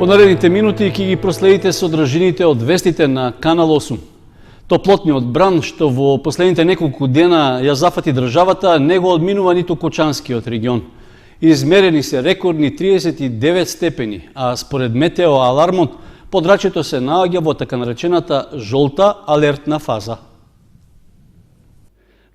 По наредните минути ќе ги проследите содржините од вестите на Канал 8. Топлотниот бран што во последните неколку дена ја зафати државата не го одминува ниту Кочанскиот регион. Измерени се рекордни 39 степени, а според метео алармот подрачјето се наоѓа во така наречената жолта алертна фаза.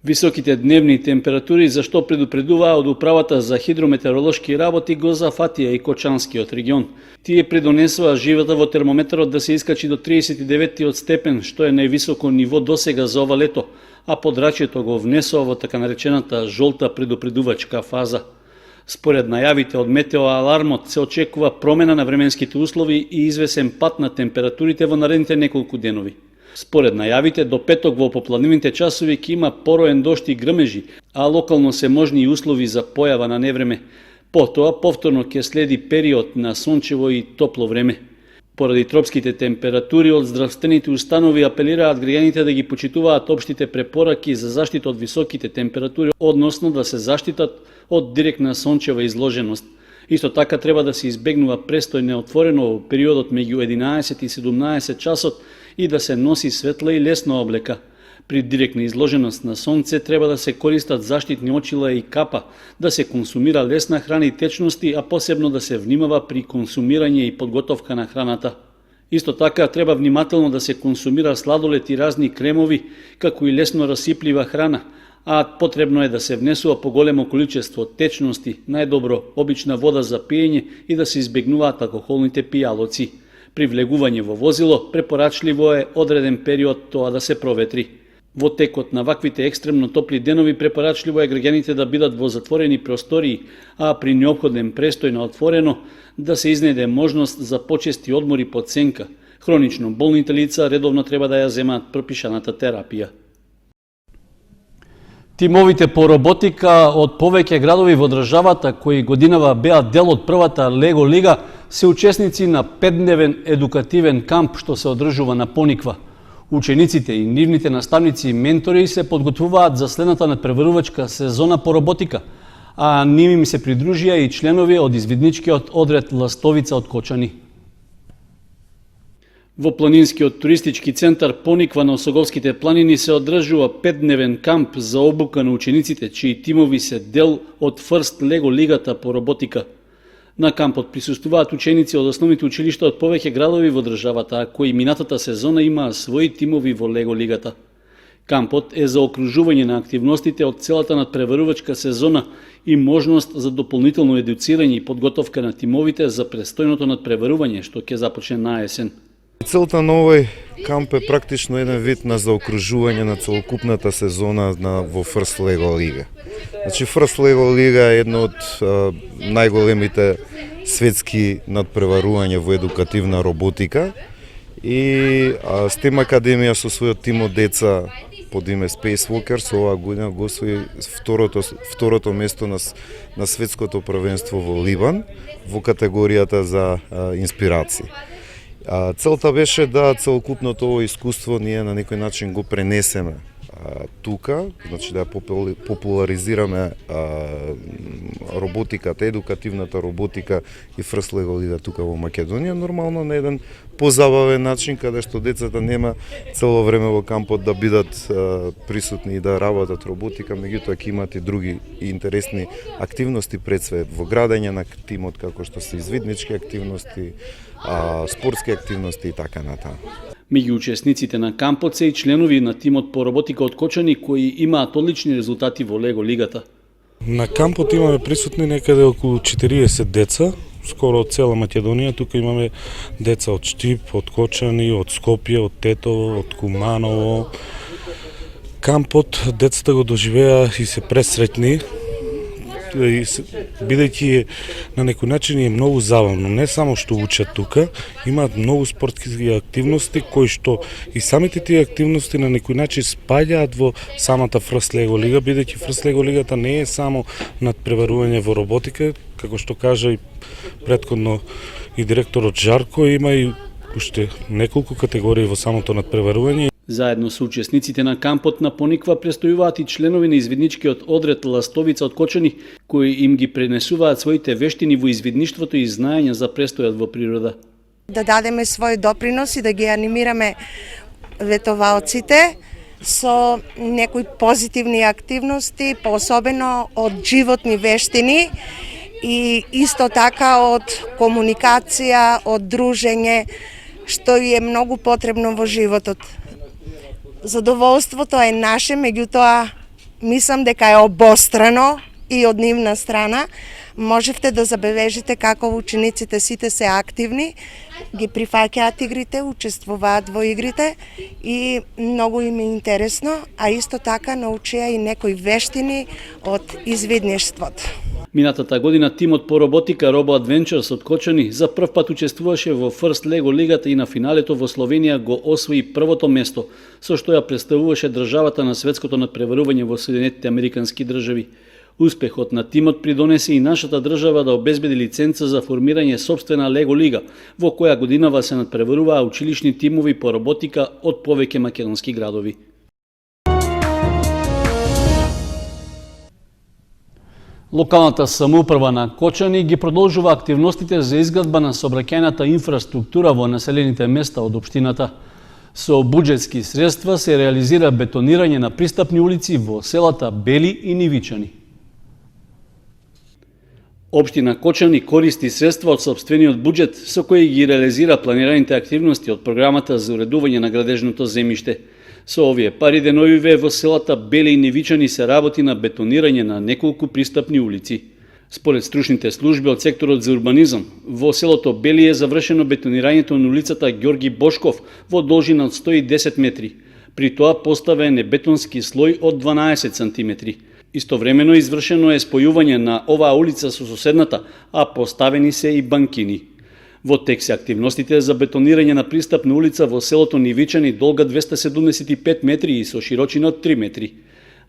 Високите дневни температури за што предупредуваа од Управата за хидрометеоролошки работи го зафатија и Кочанскиот регион. Тие придонесоа живата во термометарот да се искачи до 39 степен, што е највисоко ниво досега за ова лето, а подрачјето го внесоа во така наречената жолта предупредувачка фаза. Според најавите од метео алармот се очекува промена на временските услови и извесен пат на температурите во наредните неколку денови. Според најавите, до петок во поплавливите часови ќе има пороен дожд и грмежи, а локално се можни и услови за појава на невреме. Потоа, повторно ќе следи период на сончево и топло време. Поради тропските температури, од здравствените установи апелираат граѓаните да ги почитуваат општите препораки за заштита од високите температури, односно да се заштитат од директна сончева изложеност. Исто така треба да се избегнува престој неотворено во периодот меѓу 11 и 17 часот и да се носи светла и лесна облека. При директна изложеност на сонце треба да се користат заштитни очила и капа, да се консумира лесна храна и течности, а посебно да се внимава при консумирање и подготовка на храната. Исто така треба внимателно да се консумира сладолед и разни кремови, како и лесно расиплива храна, а потребно е да се внесува поголемо количество течности, најдобро обична вода за пиење и да се избегнуваат алкохолните пијалоци. При влегување во возило, препорачливо е одреден период тоа да се проветри. Во текот на ваквите екстремно топли денови препорачливо е граѓаните да бидат во затворени простории, а при неопходен престој на отворено да се изнеде можност за почести одмори под сенка. Хронично болните лица редовно треба да ја земаат пропишаната терапија. Тимовите по роботика од повеќе градови во државата кои годинава беа дел од првата Лего лига се учесници на 5-дневен едукативен камп што се одржува на Пониква. Учениците и нивните наставници и ментори се подготвуваат за следната надпреварувачка сезона по роботика, а ними им се придружија и членови од извидничкиот одред Ластовица од Кочани. Во планинскиот туристички центар Пониква на Осоговските планини се одржува 5-дневен камп за обука на учениците, чии тимови се дел од Фрст Лего лигата по роботика. На кампот присуствуваат ученици од основните училишта од повеќе градови во државата, кои минатата сезона имаа своји тимови во Лего лигата. Кампот е за окружување на активностите од целата надпреварувачка сезона и можност за дополнително едуцирање и подготовка на тимовите за престојното надпреварување што ќе започне на есен. Целта на овој камп е практично еден вид на заокружување на целокупната сезона во Фрст Лего лига. Значи, Фрст Лего лига е едно од најголемите светски надпреварувања во едукативна роботика и STEM Академија со својот тим од деца под име Space Walkers оваа година го освои второто место на светското првенство во Либан во категоријата за инспирации. Целта беше да целокупното ово искуство ние на некој начин го пренесеме тука, значи да ја популаризираме роботиката, едукативната роботика и Фрст Лего лига тука во Македонија, нормално на еден позабавен начин, каде што децата нема цело време во кампот да бидат присутни и да работат роботика, меѓутоа ќе имат и други интересни активности пред све, во градење на тимот, како што се извиднички активности, спортски активности и така натаму. Меѓу учесниците на кампот се и членови на тимот по роботика од Кочани кои имаат одлични резултати во Лего лигата. На кампот имаме присутни некаде околу 40 деца, скоро од цела Македонија. Тука имаме деца од Штип, од Кочани, од Скопје, од Тетово, од Куманово. Кампот децата го доживеа и се пресретни, бидејќи на некој начин е многу забавно, не само што учат тука, имаат многу спортски активности кои што и самите тие активности на некој начин спаѓаат во самата Фрст Лего лига, бидејќи Фрст Лего лигата не е само надпреварување во роботика, како што кажа и претходно и директорот Жарко, има и уште неколку категории во самото надпреварување. Заедно со учесниците на кампот на Пониква престојуваат и членови на извидничкиот одред Ластовица од Кочани, кои им ги пренесуваат своите вештини во извидништвото и знаења за престојот во природа. Да дадеме свој допринос и да ги анимираме ветовалците со некои позитивни активности, поособено од животни вештини и исто така од комуникација, од дружење, што е многу потребно во животот. Задоволството е наше, меѓутоа мислам дека е обострано и од нивна страна. Можевте да забележите како учениците сите се активни, ги прифаќаат игрите, учествуваат во игрите и многу им е интересно, а исто така научија и некои вештини од извидништвото. Минатата година тимот по роботика Robo Adventures од Кочани за прв пат учествуваше во First Lego лигата и на финалето во Словенија го освои првото место, со што ја представуваше државата на светското надпреварување во Соединетите Американски држави. Успехот на тимот придонесе и нашата држава да обезбеди лиценца за формирање сопствена Лего лига, во која годинава се надпреваруваа училишни тимови по роботика од повеќе македонски градови. Локалната самоуправа на Кочани ги продолжува активностите за изградба на сообраќајната инфраструктура во населените места од општината. Со буџетски средства се реализира бетонирање на пристапни улици во селата Бели и Нивичани. Општина Кочани користи средства од сопствениот буџет со кои ги реализира планираните активности од програмата за уредување на градежното земјиште. Со овие пари деновиве во селата Бели и Нивичани се работи на бетонирање на неколку пристапни улици. Според стручните служби од секторот за урбанизам, во селото Бели е завршено бетонирањето на улицата Ѓорги Бошков во должина од 110 метри. При тоа поставен е бетонски слој од 12 сантиметри. Истовремено извршено е спојување на оваа улица со соседната, а поставени се и банкини. Во тек се активностите за бетонирање на пристапна улица во селото Нивичани долга 275 метри и со широчина од 3 метри.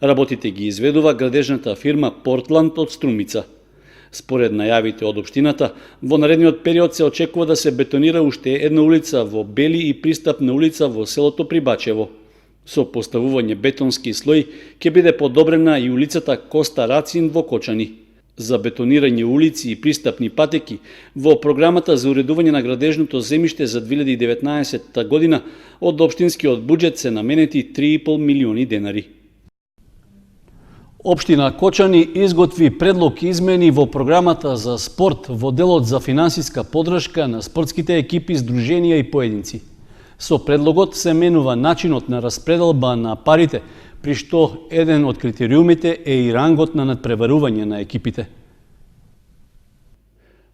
Работите ги изведува градежната фирма Портланд од Струмица. Според најавите од општината, во наредниот период се очекува да се бетонира уште една улица во Бели и пристапна улица во селото Прибачево. Со поставување бетонски слој ќе биде подобрена и улицата Коста Рацин во Кочани. За бетонирање улици и пристапни патеки во програмата за уредување на градежното земјиште за 2019 година од општинскиот буџет се наменети 3,5 милиони денари. Општина Кочани изготви предлог измени во програмата за спорт во делот за финансиска поддршка на спортските екипи, здруженија и поединци. Со предлогот се менува начинот на распределба на парите, при што еден од критериумите е и рангот на надпреварување на екипите.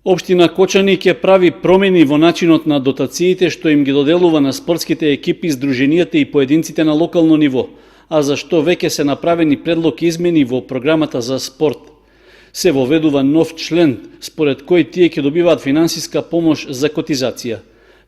Општина Кочани ќе прави промени во начинот на дотациите што им ги доделува на спортските екипи, здруженијата и поединците на локално ниво, а за што веќе се направени предлог измени во програмата за спорт. Се воведува нов член, според кој тие ќе добиваат финансиска помош за котизација.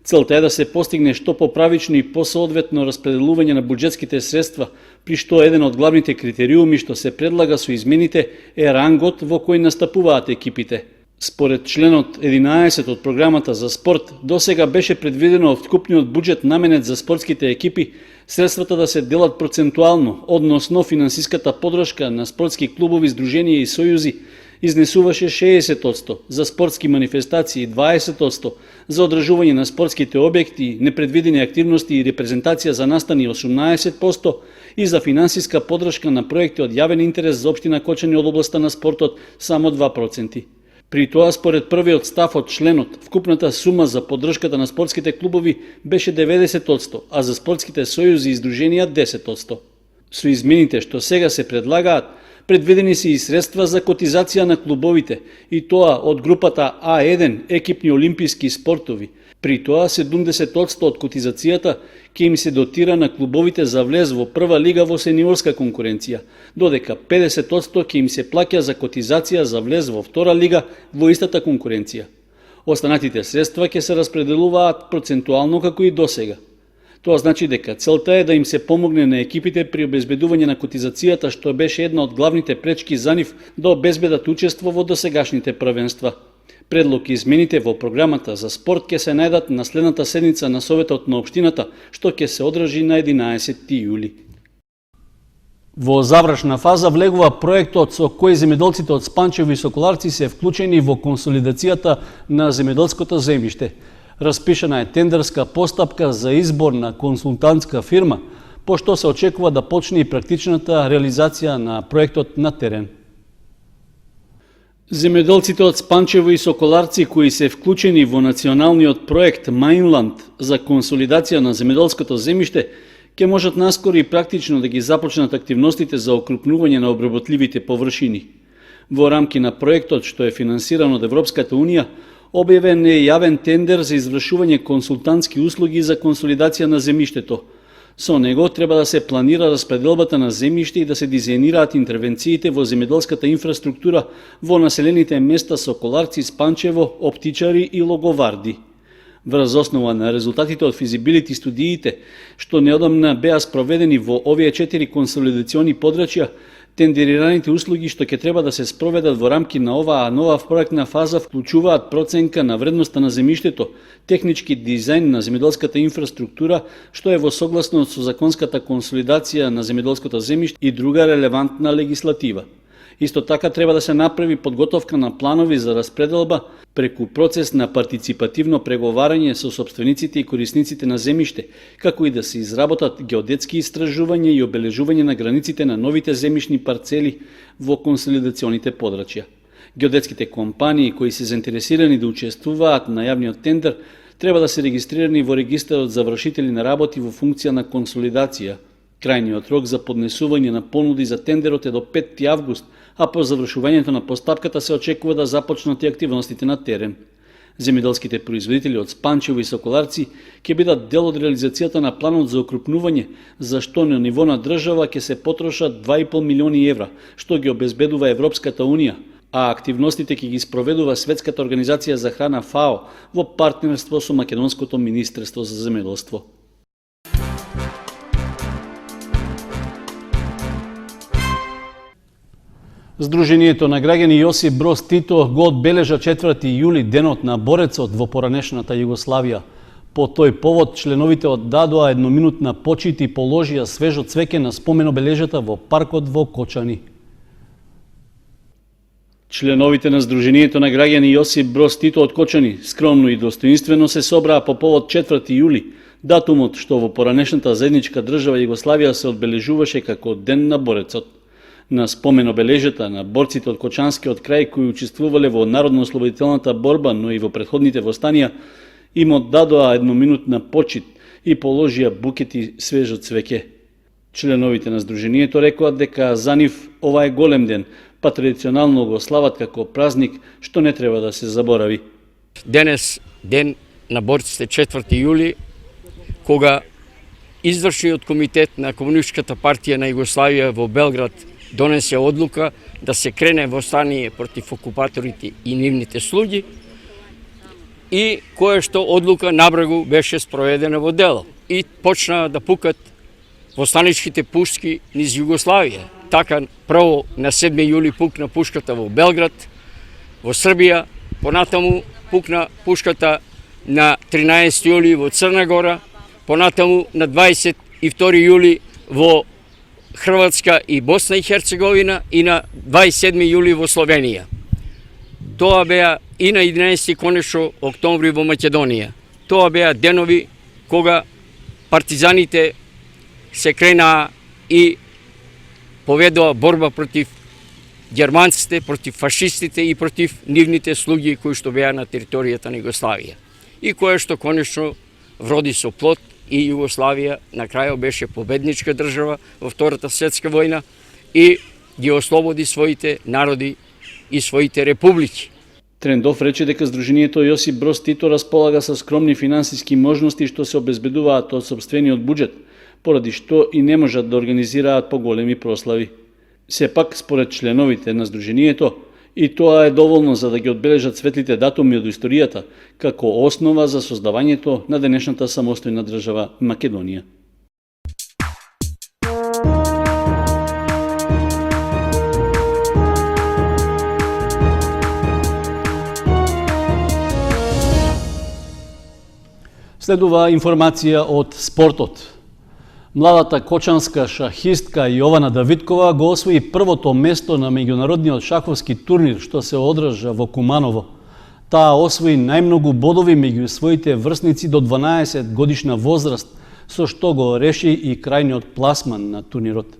Целта е да се постигне што поправично и посоодветно распределување на буџетските средства, при што еден од главните критериуми што се предлага со измените е рангот во кој настапуваат екипите. Според членот 11 од програмата за спорт, досега беше предвидено од вкупниот буџет наменет за спортските екипи, средствата да се делат процентуално, односно финансиската поддршка на спортски клубови, здруженија и сојузи изнесуваше 60% за спортски манифестации, 20% за одржување на спортските објекти, непредвидени активности и репрезентација за настани 18% и за финансиска поддршка на проекти од јавен интерес за општина Кочани од областа на спортот само 2%. При тоа, според првиот став од членот, вкупната сума за поддршката на спортските клубови беше 90%, а за спортските сојузи и здруженија 10%. Со измените што сега се предлагаат, предвидени се и средства за котизација на клубовите, и тоа од групата А1 екипни олимписки спортови. При тоа 70% од котизацијата ќе им се дотира на клубовите за влез во прва лига во сениорска конкуренција, додека 50% ќе им се плаќа за котизација за влез во втора лига во истата конкуренција. Останатите средства ќе се распределуваат процентуално како и досега. Тоа значи дека целта е да им се помогне на екипите при обезбедување на котизацијата, што беше една од главните пречки за нив да обезбедат учество во досегашните првенства. Предлог измените во програмата за спорт ќе се најдат на следната седница на Советот на општината, што ќе се одржи на 11 јули. Во завршна фаза влегува проектот со кој земјоделците од Спанчево и Соколарци се вклучени во консолидацијата на земјоделското земјиште. Распишана е тендерска постапка за избор на консултантска фирма, пошто се очекува да почне и практичната реализација на проектот на терен. Земјоделците од Спанчево и Соколарци кои се вклучени во националниот проект Майнланд за консолидација на земјоделското земјиште ќе можат наскоро и практично да ги започнат активностите за окрупнување на обработливите површини. Во рамки на проектот, што е финансиран од Европската Унија, објавен е јавен тендер за извршување консултантски услуги за консолидација на земјиштето. Со него треба да се планира распределбата на земјиште и да се дизајнираат интервенциите во земјоделската инфраструктура во населените места Соколарци, Спанчево, Оптичари и Логоварди. Врз основа на резултатите од физибилити студиите, што неодамна беа спроведени во овие 4 консолидациони подрачја, тендерираните услуги што ќе треба да се спроведат во рамки на оваа нова проектна фаза вклучуваат проценка на вредноста на земјиштето, технички дизајн на земјоделската инфраструктура, што е во согласност со законската консолидација на земјоделското земјиште и друга релевантна легислатива. Исто така треба да се направи подготовка на планови за распределба преку процес на партиципативно преговарање со сопствениците и корисниците на земјиште, како и да се изработат геодетски истражувања и обележување на границите на новите земјишни парцели во консолидационите подрачја. Геодетските компании кои се заинтересирани да учествуваат на јавниот тендер треба да се регистрирани во регистарот за вршители на работи во функција на консолидација. Крајниот рок за поднесување на понуди за тендерот е до 5 август, а по завршувањето на постапката се очекува да започнат и активностите на терен. Земјоделските производители од Спанчево и Соколарци ќе бидат дел од реализацијата на планот за окрупнување, за што на ниво на држава ќе се потрошат 2,5 милиони евра, што ги обезбедува Европската Унија, а активностите ќе ги спроведува Светската организација за храна ФАО во партнерство со Македонското министерство за земјоделство. Сдруженијето на граѓани Јосип Броз Тито го одбележа 4 јули денот на борецот во поранешната Југославија. По тој повод членовите оддадоа едноминутна почит и положија свежо цвеќе на споменобележата во паркот во Кочани. Членовите на Сдруженијето на граѓани Јосип Броз Тито од Кочани скромно и достоинствено се собраа по повод 4 јули, датумот што во поранешната заедничка држава Југославија се одбележуваше како Ден на борецот. На спомен обележата на борците од Кочанскиот крај кои учествувале во народно-ослободителната борба, но и во претходните востанија, им оддадоа едноминутна почит и положија букети свежо цвеќе. Членовите на Сдруженијето рекоат дека за нив ова е голем ден, па традиционално го слават како празник што не треба да се заборави. Денес ден на борците 4 јули, кога извршниот комитет на Комунистичката партија на Југославија во Белград донесе одлука да се крене востание против окупаторите и нивните слуги и кое што одлука набрегу беше спроведена во дело. И почнаа да пукат востаничките пушки низ Југославија. Така прво на 7 јули пукна пушката во Белград, во Србија, понатаму пукна пушката на 13 јули во Црна Гора, понатаму на 22 јули во Хрватска и Босна и Херцеговина и на 27 јули во Словенија. Тоа беа и на 11 конечно октомври во Македонија. Тоа беа денови кога партизаните се кренаа и поведоа борба против германците, против фашистите и против нивните слуги кои што беа на територијата на Југославија. И кое што конечно вроди со плод и Југославија на крајот беше победничка држава во Втората светска војна и ги ослободи своите народи и своите републики. Трендов рече дека Сдруженијето Јосип Броз Тито располага со скромни финансиски можности што се обезбедуваат од сопствениот буџет, поради што и не можат да организираат поголеми прослави. Сепак, според членовите на Сдруженијето, и тоа е доволно за да ги одбележат светлите датуми од историјата, како основа за создавањето на денешната самостојна држава Македонија. Следува информација од спортот. Младата кочанска шахистка Јована Давидкова го освои првото место на меѓународниот шаховски турнир што се одржа во Куманово. Таа освои најмногу бодови меѓу своите врсници до 12 годишна возраст, со што го реши и крајниот пласман на турнирот.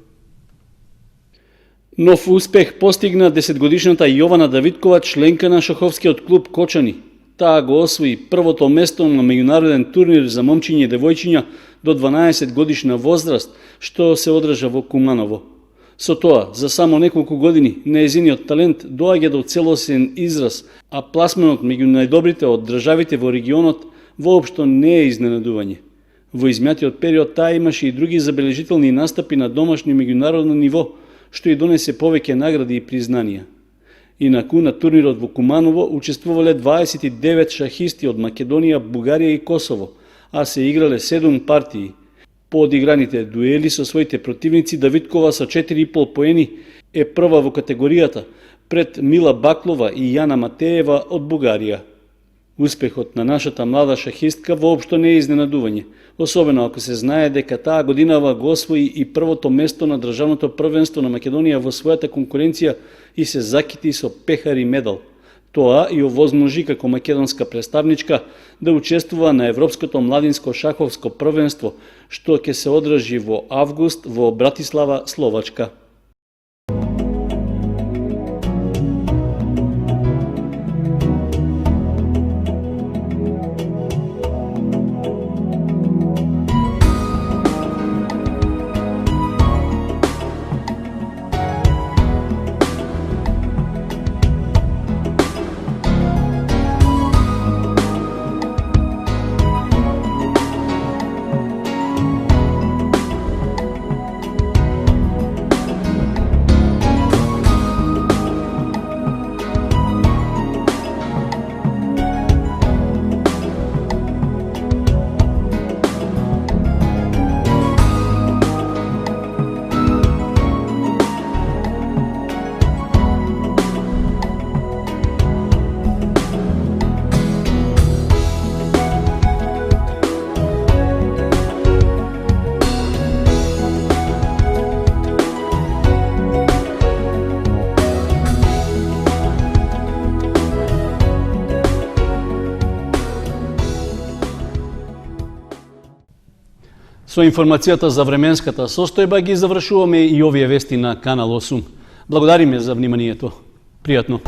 Нов успех постигна 10-годишната Јована Давидкова, членка на шаховскиот клуб Кочани. Таа го освои првото место на меѓународен турнир за момчиња и девојчиња до 12 годишна возраст, што се одржа во Куманово. Со тоа, за само неколку години, нејзиниот талент доаѓа до целосен израз, а пласманот меѓу најдобрите од државите во регионот воопшто не е изненадување. Во измјатиот период таа имаше и други забележителни настапи на домашно и меѓународно ниво, што и донесе повеќе награди и признанија. Инаку на турнирот во Куманово учествувале 29 шахисти од Македонија, Бугарија и Косово, а се играле 7 партии. По одиграните дуели со своите противници, Давидкова со 4,5 поени е прва во категоријата, пред Мила Баклова и Јана Матеева од Бугарија. Успехот на нашата млада шахистка воопшто не е изненадување, особено ако се знае дека таа годинава го освои и првото место на државното првенство на Македонија во својата конкуренција и се закити со пехар и медал. Тоа и овозможи како македонска представничка да учествува на Европското младинско шаховско првенство, што ќе се одржи во август во Братислава, Словачка. Со информацијата за временската состојба ги завршуваме и овие вести на Канал 8. Благодариме за вниманието. Пријатно.